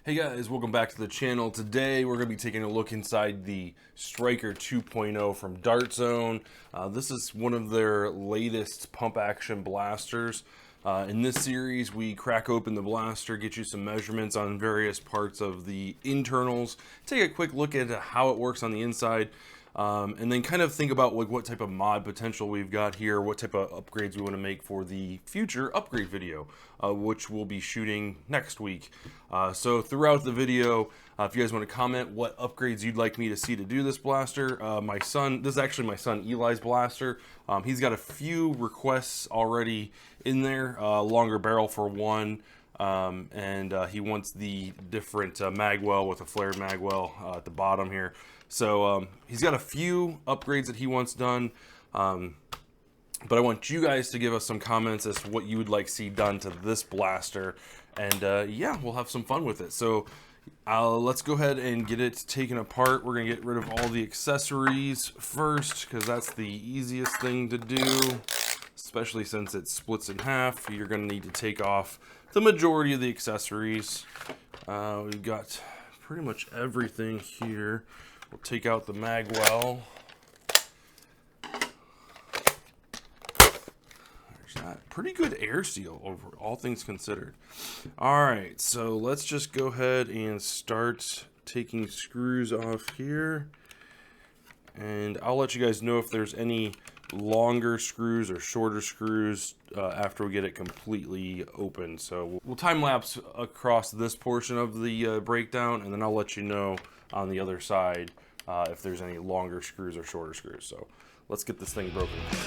Hey guys, welcome back to the channel. Today we're going to be taking a look inside the Stryker 2.0 from Dart Zone. This is one of their latest pump action blasters. In this series we crack open the blaster, get you some measurements on various parts of the internals, take a quick look at how it works on the inside, and then kind of think about like what type of mod potential we've got here, what type of upgrades we want to make for the future upgrade video, which we'll be shooting next week. So throughout the video, if you guys want to comment what upgrades you'd like me to see to do this blaster, this is actually my son Eli's blaster. He's got a few requests already in there, longer barrel for one. And he wants the different magwell with a flared magwell at the bottom here. So he's got a few upgrades that he wants done, but I want you guys to give us some comments as to what you would like to see done to this blaster, and yeah, we'll have some fun with it. So let's go ahead and get it taken apart. We're gonna get rid of all the accessories first because that's the easiest thing to do, especially since it splits in half. You're gonna need to take off the majority of the accessories. We've got pretty much everything here. We'll take out the magwell. There's that. Pretty good air seal over all things considered. Alright, so let's just go ahead and start taking screws off here. And I'll let you guys know if there's any longer screws or shorter screws after we get it completely open. So we'll time lapse across this portion of the breakdown, and then I'll let you know on the other side if there's any longer screws or shorter screws. So let's get this thing broken apart.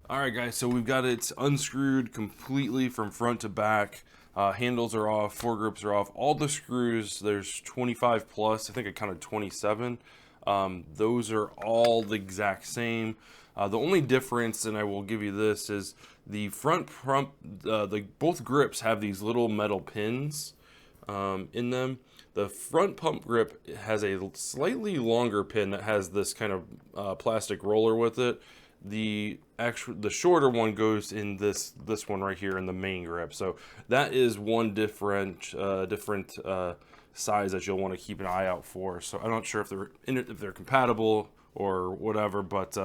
Alright guys, so we've got it unscrewed completely from front to back. Handles are off, foregrips are off. All the screws, there's 25 plus, I think I counted 27. Those are all the exact same. The only difference, and I will give you this, is the front pump, both grips have these little metal pins in them. The front pump grip has a slightly longer pin that has this kind of plastic roller with it. The shorter one goes in this one right here in the main grip. So that is one different size that you'll want to keep an eye out for. So I'm not sure if they're compatible or whatever, but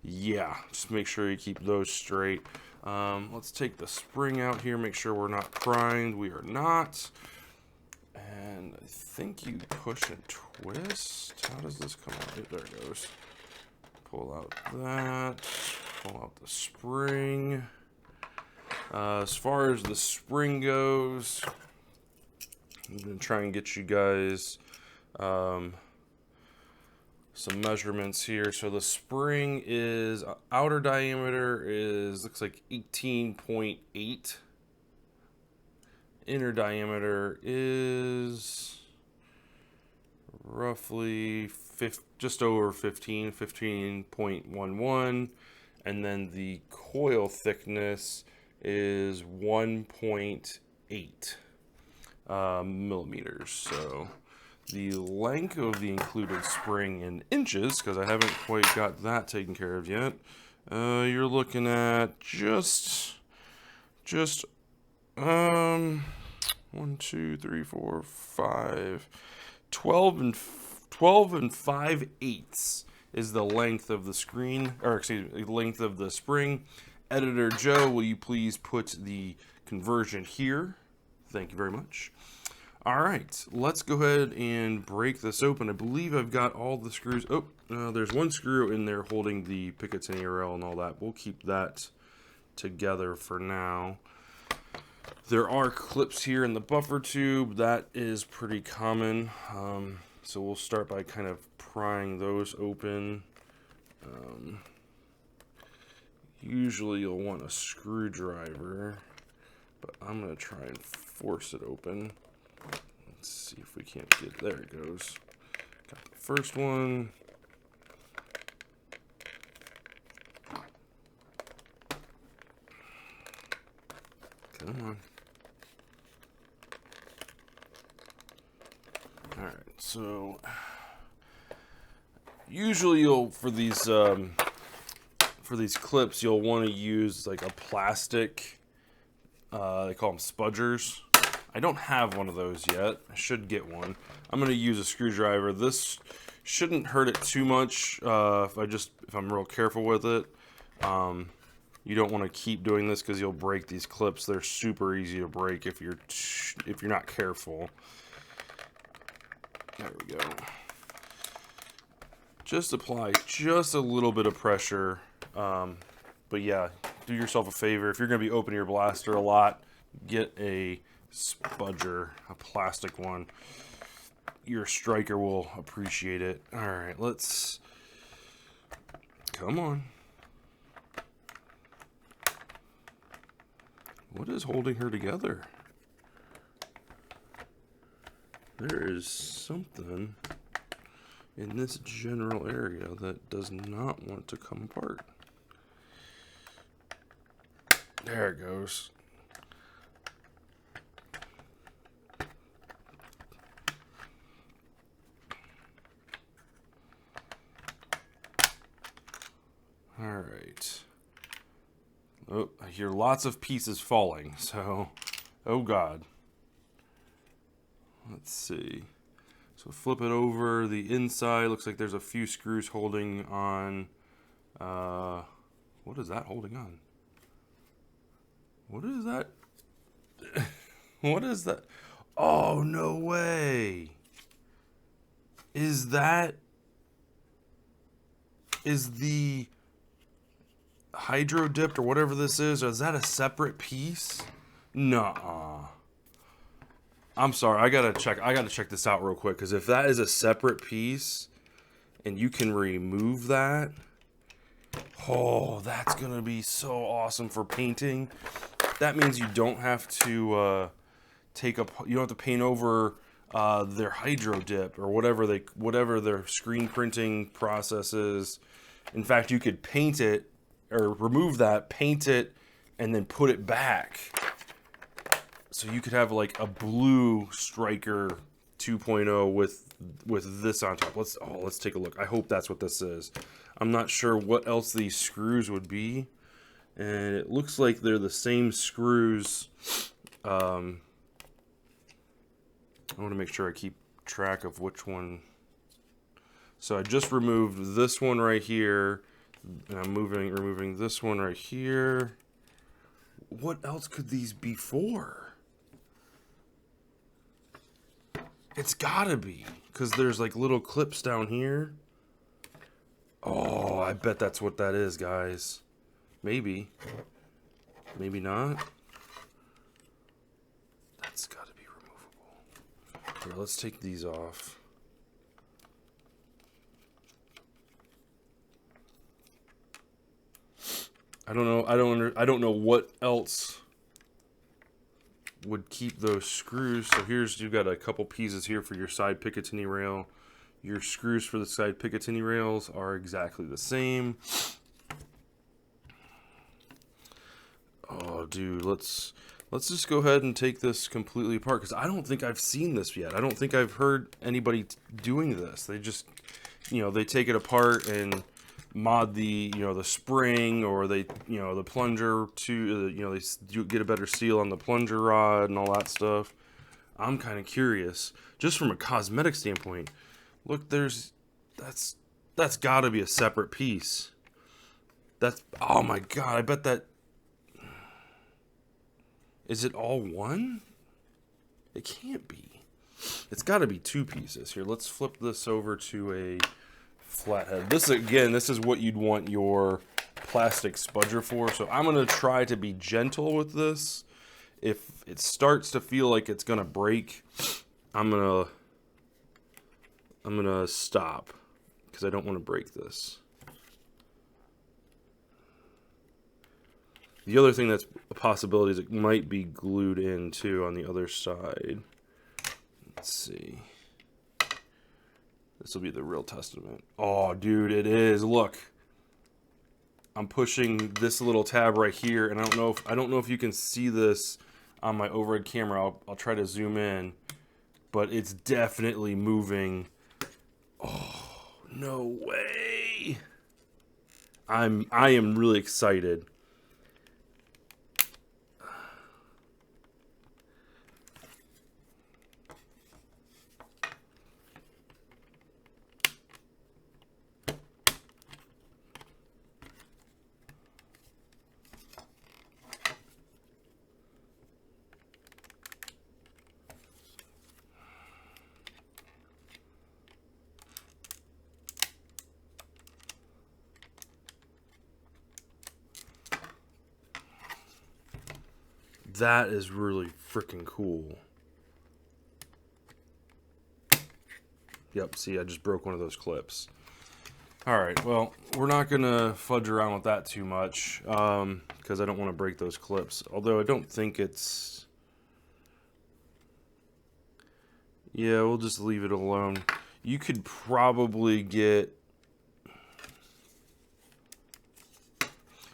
yeah, just make sure you keep those straight. Let's take the spring out here, make sure we're not primed. We are not. And I think you push and twist. How does this come out? There it goes. Pull out that, pull out the spring. As far as the spring goes, I'm going to try and get you guys some measurements here. So the spring is, outer diameter looks like 18.8. Inner diameter is roughly just over 15.11, and then the coil thickness is 1.8 millimeters. So the length of the included spring in inches, because I haven't quite got that taken care of yet, you're looking at just 1, 2, 3, 4, 5, 12 and 5/8 is the length of the screen, or excuse me, length of the spring. Editor Joe, will you please put the conversion here Thank you very much. All right, let's go ahead and break this open. I believe I've got all the screws. Oh, there's one screw in there holding the Picatinny rail and all that. We'll keep that together for now. There are clips here in the buffer tube. That is pretty common. So we'll start by kind of prying those open. Usually you'll want a screwdriver, but I'm going to try and force it open. Let's see if we can't get, there it goes. Got the first one. Come on. Alright, so usually you'll, for these clips, you'll want to use like a plastic, they call them spudgers. I don't have one of those yet. I should get one. I'm going to use a screwdriver. This shouldn't hurt it too much if I'm real careful with it. You don't want to keep doing this because you'll break these clips. They're super easy to break if you're not careful. There we go. Just apply just a little bit of pressure. But yeah, do yourself a favor. If you're going to be opening your blaster a lot, get a spudger, a plastic one. Your Stryker will appreciate it. All right, let's, come on. What is holding her together? There is something in this general area that does not want to come apart. There it goes. All right. Oh, I hear lots of pieces falling, so, oh God. Let's see. So flip it over. The inside looks like there's a few screws holding on. What is that holding on? What is that? What is that? Oh, no way. Is the hydro dipped or whatever this is that a separate piece? Nuh-uh. I'm sorry, I gotta check this out real quick, because if that is a separate piece and you can remove that, oh, that's gonna be so awesome for painting. That means you don't have to you don't have to paint over their hydro dip or whatever their screen printing process is. In fact, you could paint it or remove that, paint it, and then put it back. So you could have like a blue Stryker 2.0 with this on top. Let's take a look. I hope that's what this is. I'm not sure what else these screws would be, and it looks like they're the same screws. I want to make sure I keep track of which one. So I just removed this one right here, and I'm removing this one right here. What else could these be for? It's gotta be, because there's like little clips down here. Oh, I bet that's what that is, guys. Maybe. Maybe not. That's gotta be removable. Here, let's take these off. I don't know. I don't know what else would keep those screws. So you've got a couple pieces here for your side Picatinny rail. Your screws for the side Picatinny rails are exactly the same. Oh, dude, let's just go ahead and take this completely apart, because I don't think I've seen this yet. I don't think I've heard anybody doing this. They just, they take it apart and mod the the spring, or they the plunger to they get a better seal on the plunger rod and all that stuff. I'm kind of curious, just from a cosmetic standpoint. Look, that's got to be a separate piece. Oh my God, I bet that, is it all one? It can't be. It's got to be 2 pieces. Here, let's flip this over to a flathead. This, again, this is what you'd want your plastic spudger for. So I'm going to try to be gentle with this. If it starts to feel like it's going to break, I'm going to stop because I don't want to break this. The other thing that's a possibility is it might be glued in too on the other side. Let's see. This will be the real testament. Oh, dude, it is. Look, I'm pushing this little tab right here, and I don't know if you can see this on my overhead camera. I'll try to zoom in, but it's definitely moving. Oh, no way! I am really excited. That is really freaking cool. Yep, see, I just broke one of those clips. Alright, well, we're not going to fudge around with that too much, because I don't want to break those clips. Although I don't think it's... Yeah, we'll just leave it alone. You could probably get...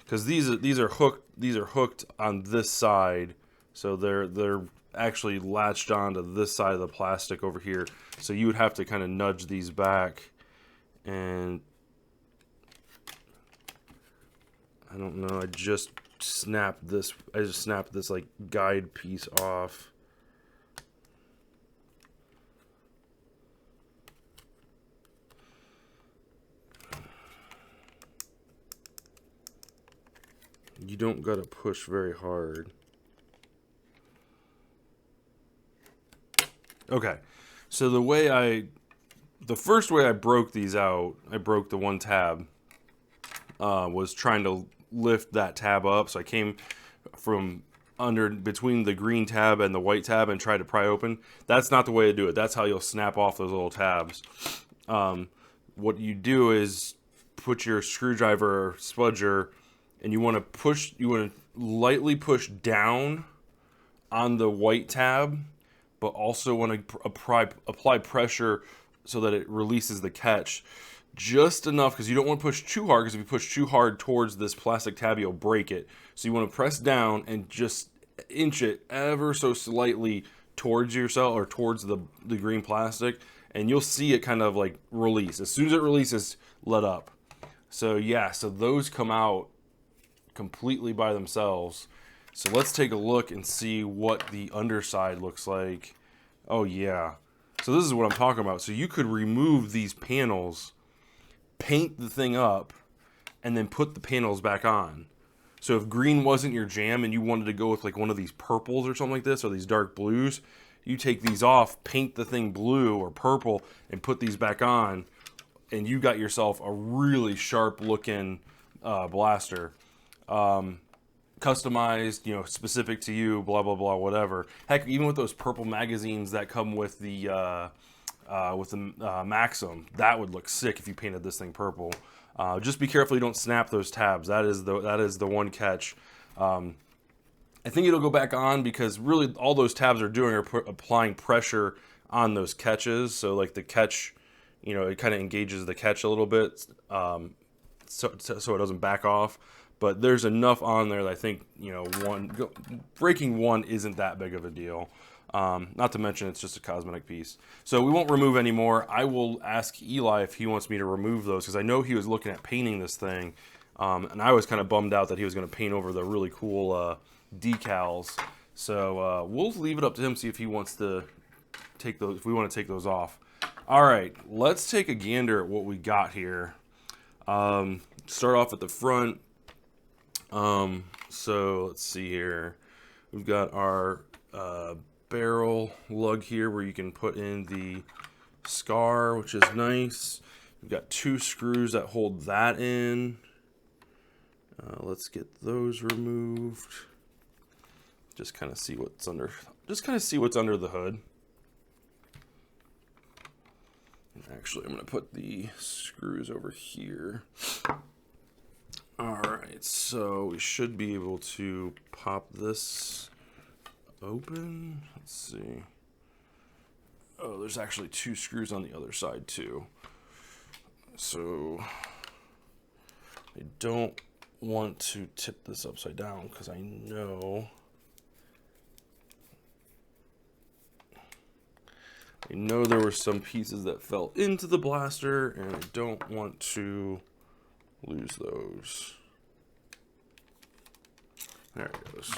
Because these are hooked on this side, so they're actually latched onto this side of the plastic over here. So you would have to kind of nudge these back, and I don't know. I just snapped this like guide piece off. You don't gotta push very hard. Okay, so the first way I broke these out, I broke the one tab, was trying to lift that tab up. So I came from between the green tab and the white tab and tried to pry open. That's not the way to do it. That's how you'll snap off those little tabs. What you do is put your screwdriver or spudger, and you want to lightly push down on the white tab, but also want to apply pressure so that it releases the catch just enough, because you don't want to push too hard, because if you push too hard towards this plastic tab, you'll break it. So you want to press down and just inch it ever so slightly towards yourself or towards the green plastic, and you'll see it kind of like release. As soon as it releases, let up. So yeah, so those come out completely by themselves. So let's take a look and see what the underside looks like. Oh yeah. So this is what I'm talking about. So you could remove these panels, paint the thing up, and then put the panels back on. So if green wasn't your jam and you wanted to go with like one of these purples or something like this, or these dark blues, you take these off, paint the thing blue or purple, and put these back on, and you got yourself a really sharp looking blaster. Customized, you know, specific to you, blah blah blah, whatever. Heck, even with those purple magazines that come with the Maxim, that would look sick if you painted this thing purple. Just be careful you don't snap those tabs. That is the one catch. I think it'll go back on, because really all those tabs are doing are applying pressure on those catches. So like the catch, you know, it kind of engages the catch a little bit, so it doesn't back off. But there's enough on there that I think, you know, breaking one isn't that big of a deal. Not to mention it's just a cosmetic piece. So we won't remove any more. I will ask Eli if he wants me to remove those, because I know he was looking at painting this thing. And I was kind of bummed out that he was going to paint over the really cool decals. So we'll leave it up to him, see if he wants to take those, if we want to take those off. All right, let's take a gander at what we got here. Start off at the front. So let's see here. We've got our barrel lug here where you can put in the scar, which is nice. We've got 2 screws that hold that in. Let's get those removed. Just kind of see what's under. Just kind of see what's under the hood. And actually, I'm going to put the screws over here. All right, so we should be able to pop this open. Let's see. Oh, there's actually 2 screws on the other side too. So I don't want to tip this upside down because I know there were some pieces that fell into the blaster, and I don't want to lose those. There it goes.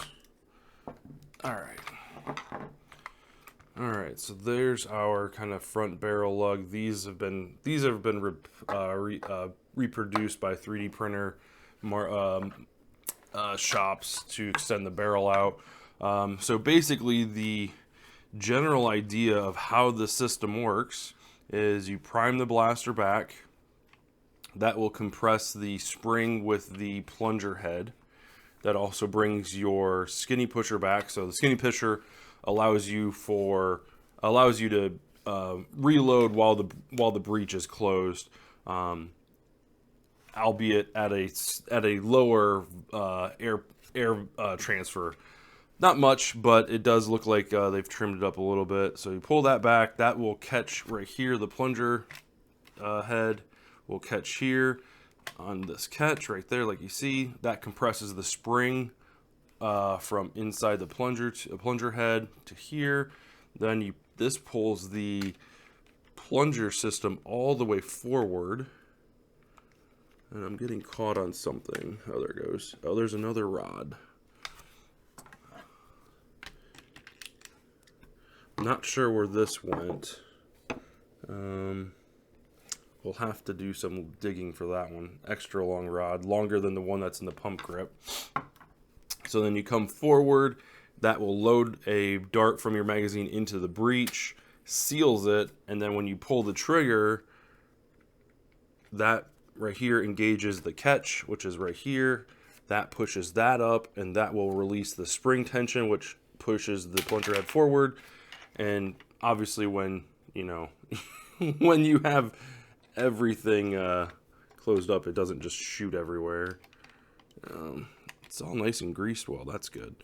All right, so there's our kind of front barrel lug. These have been reproduced by 3D printer shops to extend the barrel out. So basically, the general idea of how the system works is you prime the blaster back. That will compress the spring with the plunger head. That also brings your skinny pusher back. So the skinny pusher allows you to reload while the breech is closed, albeit at a lower air transfer. Not much, but it does look like they've trimmed it up a little bit. So you pull that back, that will catch right here. The plunger head will catch here on this catch right there, like you see. That compresses the spring from inside the plunger head to here. Then this pulls the plunger system all the way forward. And I'm getting caught on something. Oh, there it goes. Oh, there's another rod. Not sure where this went. We'll have to do some digging for that one. Extra long rod, longer than the one that's in the pump grip. So then you come forward, that will load a dart from your magazine into the breech, seals it, and then when you pull the trigger, that right here engages the catch, which is right here. That pushes that up, and that will release the spring tension, which pushes the plunger head forward. And obviously when, when you have everything closed up, it doesn't just shoot everywhere. It's all nice and greased well. That's good.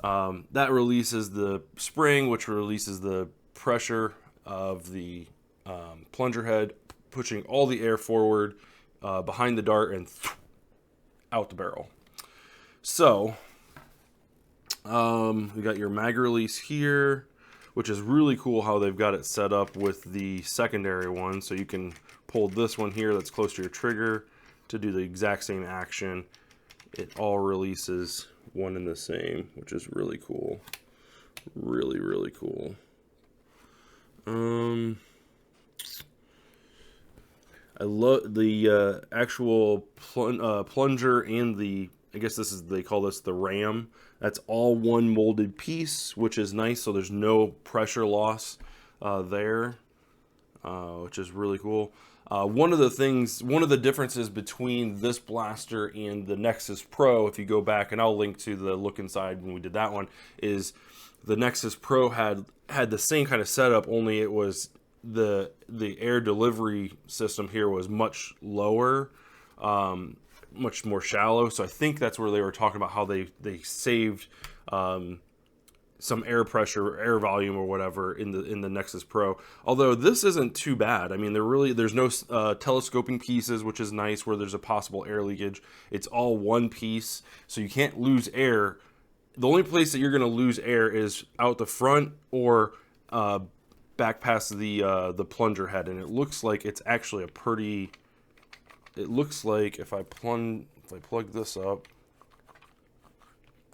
That releases the spring, which releases the pressure of the plunger head, pushing all the air forward behind the dart and out the barrel. So we got your mag release here, which is really cool how they've got it set up with the secondary one. So you can pull this one here that's close to your trigger to do the exact same action. It all releases one and the same, which is really cool. Really, really cool. I love the actual plunger and the, I guess they call this the ram. That's all one molded piece, which is nice. So there's no pressure loss there, which is really cool. One of the differences between this blaster and the Nexus Pro, if you go back, and I'll link to the look inside when we did that one, is the Nexus Pro had the same kind of setup, only it was the air delivery system here was much lower, much more shallow. So I think that's where they were talking about how they saved some air pressure, air volume, or whatever in the Nexus Pro. Although this isn't too bad. I mean, there's no telescoping pieces, which is nice, where there's a possible air leakage. It's all one piece, so you can't lose air. The only place that you're going to lose air is out the front or back past the plunger head, and it looks like it's actually a pretty. It looks like if I plug this up,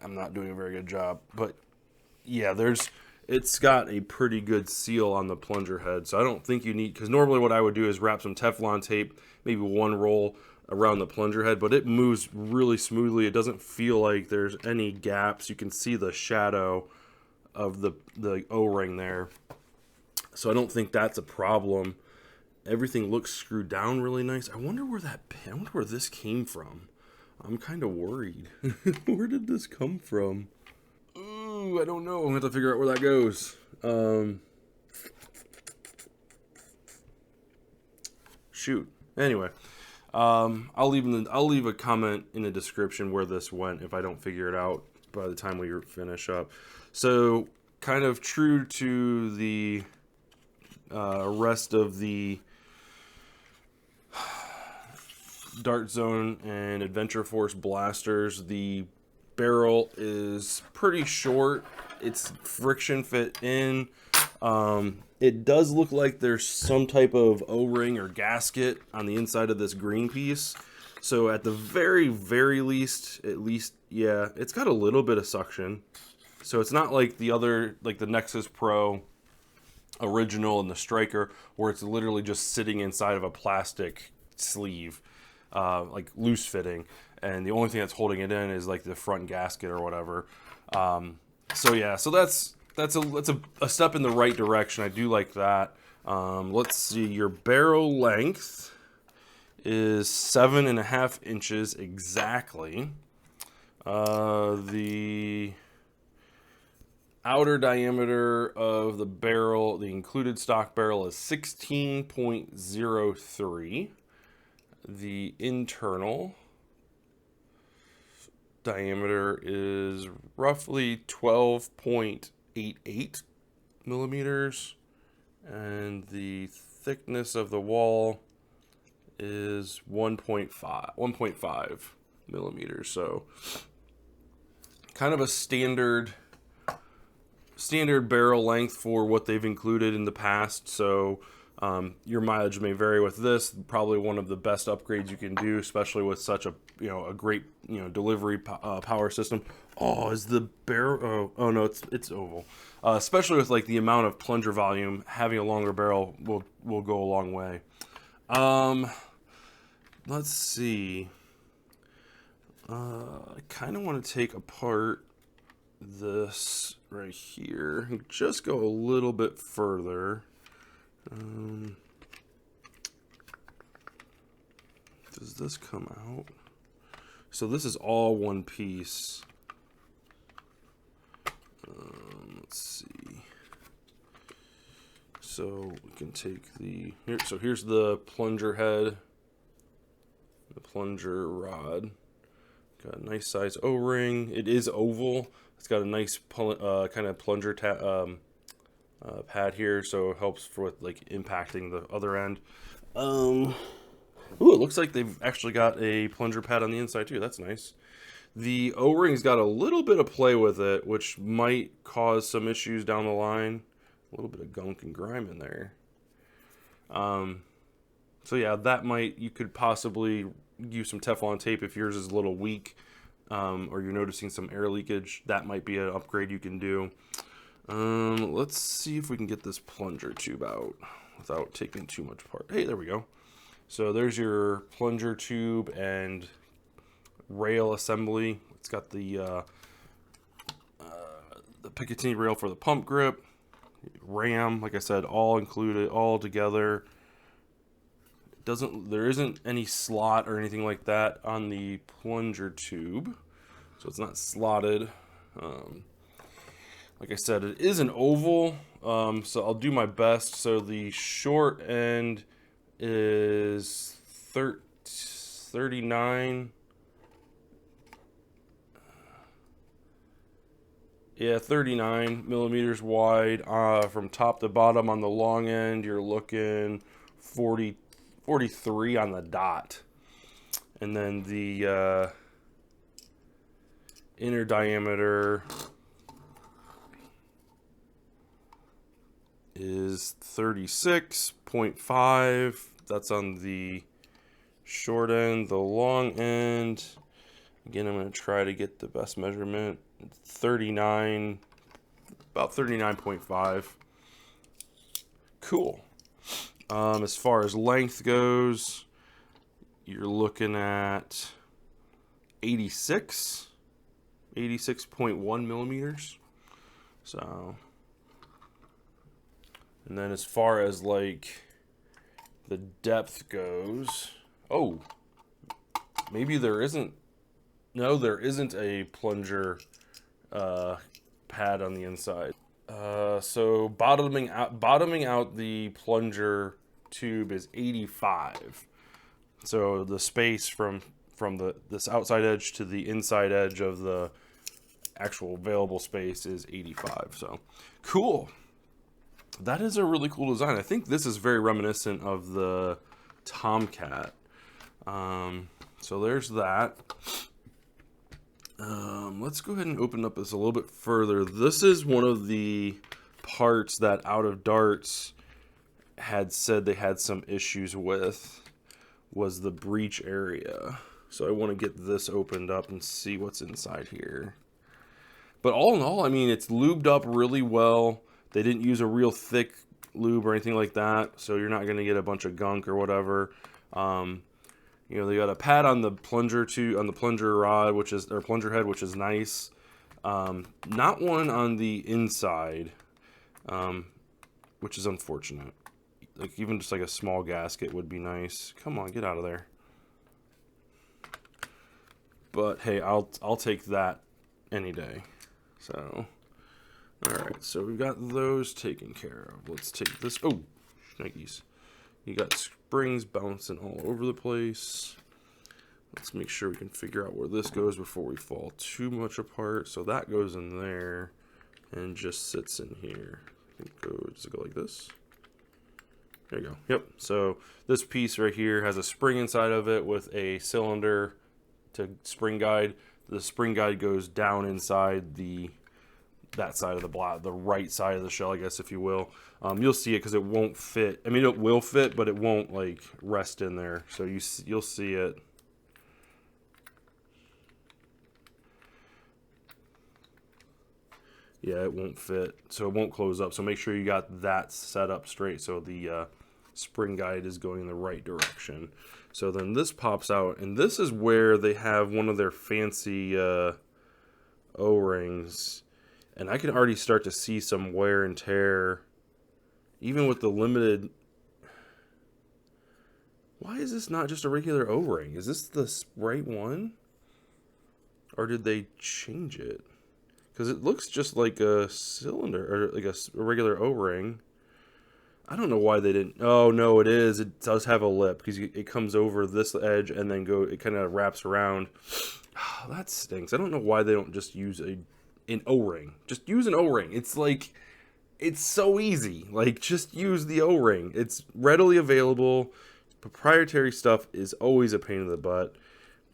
I'm not doing a very good job, but yeah, it's got a pretty good seal on the plunger head. So I don't think you need, because normally what I would do is wrap some Teflon tape, maybe one roll around the plunger head, but it moves really smoothly. It doesn't feel like there's any gaps. You can see the shadow of the O-ring there. So I don't think that's a problem. Everything looks screwed down really nice. I wonder where this came from. I'm kind of worried. Where did this come from? Ooh, I don't know. I'm gonna have to figure out where that goes. Shoot. Anyway, I'll leave a comment in the description where this went if I don't figure it out by the time we finish up. So, kind of true to the rest of the Dart Zone and Adventure Force blasters, the barrel is pretty short. It's friction fit in. It does look like there's some type of O-ring or gasket on the inside of this green piece. So at the very, very least, yeah, it's got a little bit of suction. So it's not like the other, like the Nexus Pro original and the Stryker, where it's literally just sitting inside of a plastic sleeve, like loose fitting. And the only thing that's holding it in is like the front gasket or whatever. So yeah, so that's a step in the right direction. I do like that. Let's see, your barrel length is 7.5 inches exactly. The outer diameter of the barrel, the included stock barrel, is 16.03. The internal diameter is roughly 12.88 millimeters, and the thickness of the wall is 1.5 millimeters. So kind of a standard barrel length for what they've included in the past. So your mileage may vary with this. Probably one of the best upgrades you can do, especially with such a a great delivery power system. Oh, is the barrel? Oh no, it's oval. Especially with like the amount of plunger volume, having a longer barrel will go a long way. Let's see. I kind of want to take apart this right here and just go a little bit further. Does this come out? So this is all one piece. Let's see. So we can take the here. So here's the plunger head, the plunger rod. Got a nice size O-ring. It is oval. It's got a nice kind of plunger pad here, so it helps for like impacting the other end. Ooh, it looks like they've actually got a plunger pad on the inside too. That's nice. The O-ring's got a little bit of play with it, which might cause some issues down the line. A little bit of gunk and grime in there. So yeah, you could possibly use some Teflon tape if yours is a little weak, or you're noticing some air leakage. That might be an upgrade you can do. Let's see if we can get this plunger tube out without taking too much apart. Hey, there we go. So there's your plunger tube and rail assembly. It's got the Picatinny rail for the pump grip, ram, like I said, all included, all together. There isn't any slot or anything like that on the plunger tube, so it's not slotted. Like I said, it is an oval, so I'll do my best. So the short end is 39. Yeah, 39 millimeters wide. From top to bottom on the long end, you're looking 43 on the dot. And then the inner diameter is 36.5. That's on the short end. The long end, again, I'm going to try to get the best measurement. It's 39, about 39.5. Cool. As far as length goes, you're looking at 86.1 millimeters. So, and then as far as like the depth goes, oh, maybe there isn't. No, there isn't a plunger pad on the inside. So bottoming out the plunger tube is 85. So the space from this outside edge to the inside edge of the actual available space is 85. So cool. That is a really cool design. I think this is very reminiscent of the Tomcat. So there's that. Let's go ahead and open up this a little bit further. This is one of the parts that Out of Darts had said they had some issues with, was the breech area. So I want to get this opened up and see what's inside here. But all in all, I mean, it's lubed up really well. They didn't use a real thick lube or anything like that, so you're not going to get a bunch of gunk or whatever. You know, they got a pad on the plunger rod, or plunger head, which is nice. Not one on the inside, which is unfortunate. Like even just like a small gasket would be nice. Come on, get out of there. But hey, I'll take that any day. So, all right, so we've got those taken care of. Let's take this. Oh, shnikes. You got springs bouncing all over the place. Let's make sure we can figure out where this goes before we fall too much apart. So that goes in there and just sits in here. Does it go like this? There you go. Yep. So this piece right here has a spring inside of it with a cylinder to spring guide. The spring guide goes down inside that side of the right side of the shell, I guess, if you will. You'll see it because it won't fit. I mean, it will fit, but it won't like rest in there. So you'll see it. Yeah, it won't fit, so it won't close up. So make sure you got that set up straight so the spring guide is going in the right direction. So then this pops out, and this is where they have one of their fancy O-rings. And I can already start to see some wear and tear, even with the limited. Why is this not just a regular O-ring? Is this the right one? Or did they change it? Because it looks just like a cylinder, or like a regular O-ring. I don't know why they didn't. Oh, no, it is. It does have a lip, because it comes over this edge and then it kind of wraps around. Oh, that stinks. I don't know why they don't just use an O-ring. Just use an O-ring. It's like, it's so easy. Like, just use the O-ring. It's readily available. Proprietary stuff is always a pain in the butt.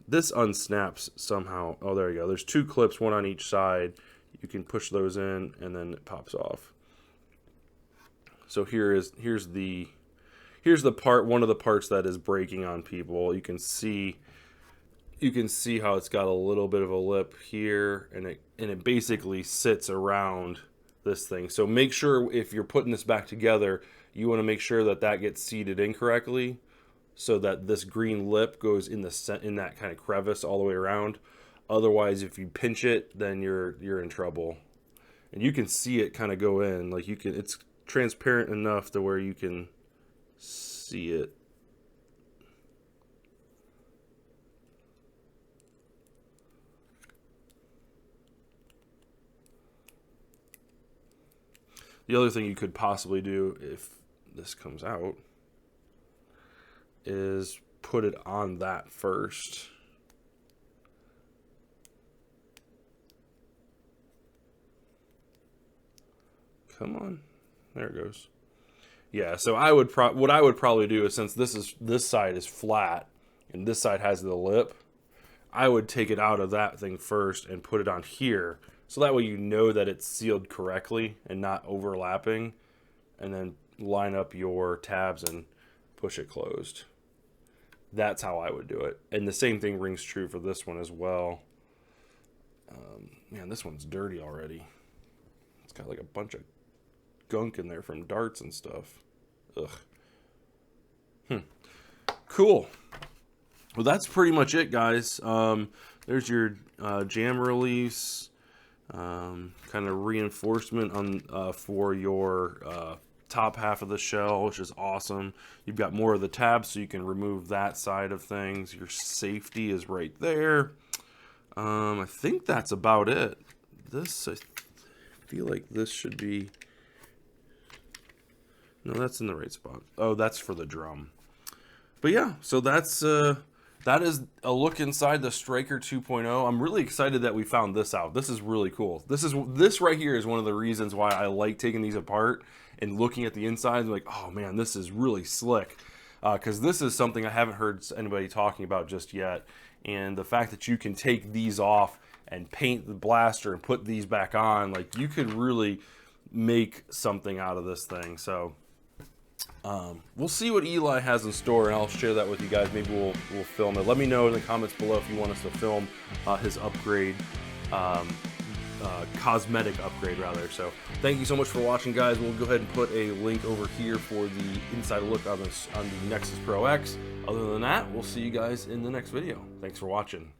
This unsnaps somehow. Oh, there you go. There's two clips, one on each side. You can push those in, and then it pops off. So here's the part, one of the parts that is breaking on people. You can see how it's got a little bit of a lip here, and it basically sits around this thing. So make sure if you're putting this back together, you want to make sure that gets seated incorrectly, so that this green lip goes in that kind of crevice all the way around. Otherwise, if you pinch it, then you're in trouble. And you can see it kind of go in, like it's transparent enough to where you can see it. The other thing you could possibly do if this comes out is put it on that first. Come on. There it goes. Yeah, so what I would probably do is, since this side is flat and this side has the lip, I would take it out of that thing first and put it on here. So that way you know that it's sealed correctly and not overlapping, and then line up your tabs and push it closed. That's how I would do it. And the same thing rings true for this one as well. Man, this one's dirty already. It's got like a bunch of gunk in there from darts and stuff. Ugh. Cool. Well, that's pretty much it, guys. There's your jam release. kind of reinforcement on for your top half of the shell, which is awesome. You've got more of the tabs, so you can remove that side of things. Your safety is right there. I think that's about it. This, I feel like this should be... No, that's in the right spot. Oh, that's for the drum. But yeah, so that's that is a look inside the Stryker 2.0. I'm really excited that we found this out. This is really cool. This right here is one of the reasons why I like taking these apart and looking at the inside. Like, oh man, this is really slick. Because this is something I haven't heard anybody talking about just yet. And the fact that you can take these off and paint the blaster and put these back on, like, you could really make something out of this thing. So we'll see what Eli has in store, and I'll share that with you guys. Maybe we'll film it. Let me know in the comments below if you want us to film his upgrade, cosmetic upgrade rather. So thank you so much for watching, guys. We'll go ahead and put a link over here for the inside look on the Nexus Pro X. Other than that, we'll see you guys in the next video. Thanks for watching.